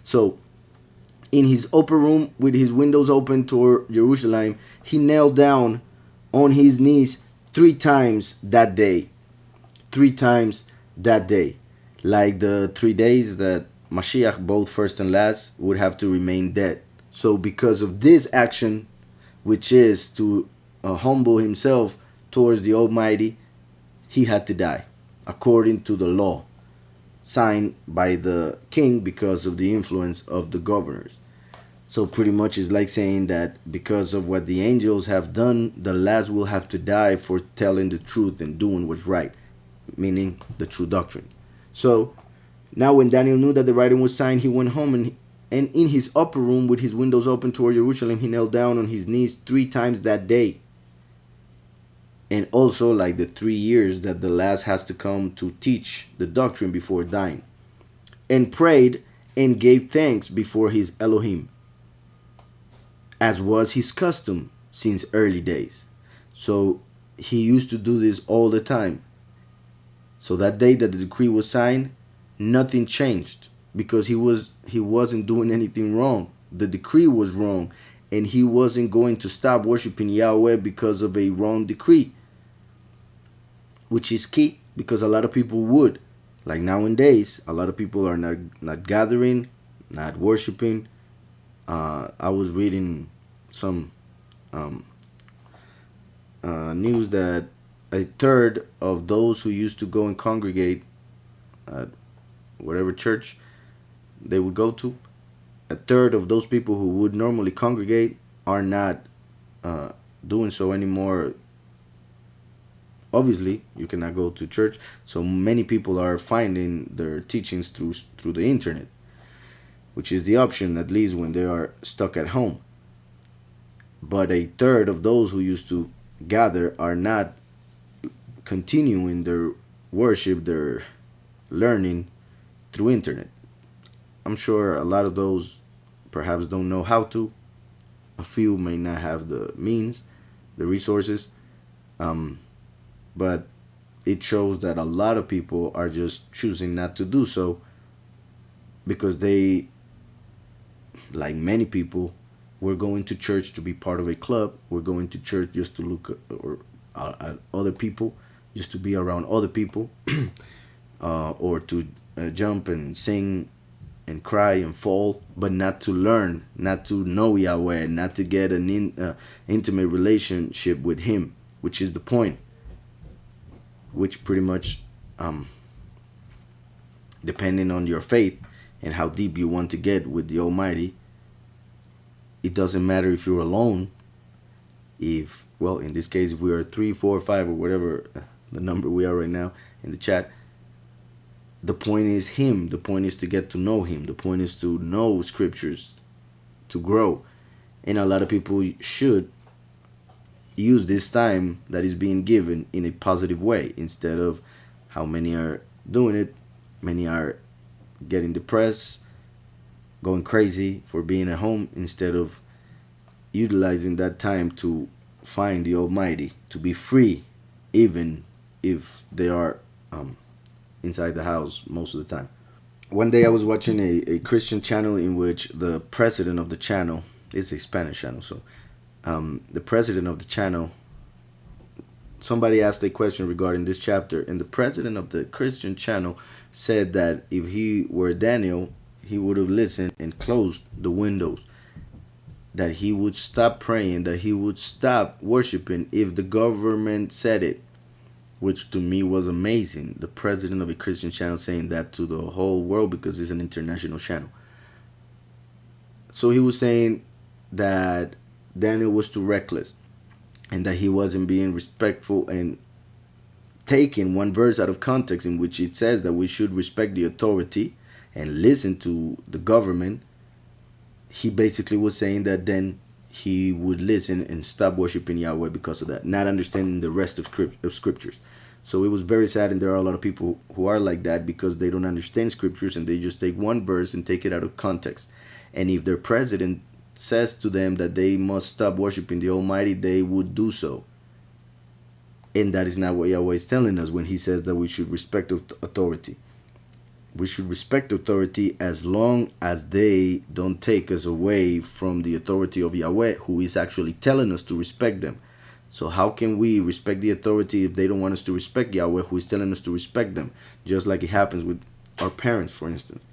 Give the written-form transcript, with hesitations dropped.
So in his upper room with his windows open toward Jerusalem, he knelt down on his knees 3 times that day. 3 times that day. Like the 3 days that Mashiach, both first and last, would have to remain dead. So because of this action, which is to humble himself towards the Almighty, he had to die according to the law signed by the king because of the influence of the governors. So pretty much it's like saying that because of what the angels have done, the last will have to die for telling the truth and doing what's right, meaning the true doctrine. So now when Daniel knew that the writing was signed, he went home, and in his upper room with his windows open toward Jerusalem, he knelt down on his knees 3 times that day. And also like the 3 years that the last has to come to teach the doctrine before dying. And prayed and gave thanks before his Elohim, as was his custom since early days. So he used to do this all the time. So that day that the decree was signed, nothing changed because he wasn't doing anything wrong. The decree was wrong, and he wasn't going to stop worshiping Yahweh because of a wrong decree, which is key because a lot of people would. Like nowadays, a lot of people are not gathering, not worshiping. I was reading some news that a third of those who used to go and congregate at whatever church they would go to, a third of those people who would normally congregate are not doing so anymore. Obviously, you cannot go to church, so many people are finding their teachings through the internet, which is the option, at least when they are stuck at home. But a third of those who used to gather are not continuing their worship, their learning through internet. I'm sure a lot of those perhaps don't know how to. A few may not have the means, the resources. But it shows that a lot of people are just choosing not to do so because they, like many people, were going to church to be part of a club. We're going to church just to look at other people, just to be around other people, or to jump and sing and cry and fall, but not to learn, not to know Yahweh, not to get an intimate relationship with Him, which is the point. Which pretty much, depending on your faith and how deep you want to get with the Almighty, it doesn't matter if you're alone. If, well, in this case, if we are 3, 4, 5, or whatever the number we are right now in the chat, the point is Him. The point is to get to know Him. The point is to know Scriptures, to grow. And a lot of people should use this time that is being given in a positive way instead of how many are doing it. Many are getting depressed, going crazy for being at home instead of utilizing that time to find the Almighty, to be free, even if they are inside the house most of the time. One day I was watching a Christian channel in which the president of the channel, it's a Spanish channel, so the president of the channel, somebody asked a question regarding this chapter, and the president of the Christian channel said that if he were Daniel, he would have listened and closed the windows, that he would stop praying, that he would stop worshiping if the government said it, which to me was amazing. The president of a Christian channel saying that to the whole world because it's an international channel. So he was saying that Daniel was too reckless and that he wasn't being respectful, and taking one verse out of context in which it says that we should respect the authority and listen to the government. He basically was saying that then he would listen and stop worshiping Yahweh because of that, not understanding the rest of scriptures. So it was very sad, and there are a lot of people who are like that because they don't understand scriptures and they just take one verse and take it out of context. And if their president says to them that they must stop worshiping the Almighty, they would do so. And that is not what Yahweh is telling us when He says that we should respect authority. we should respect authority as long as they don't take us away from the authority of Yahweh, who is actually telling us to respect them. So how can we respect the authority if they don't want us to respect Yahweh, who is telling us to respect them? Just like it happens with our parents, for instance.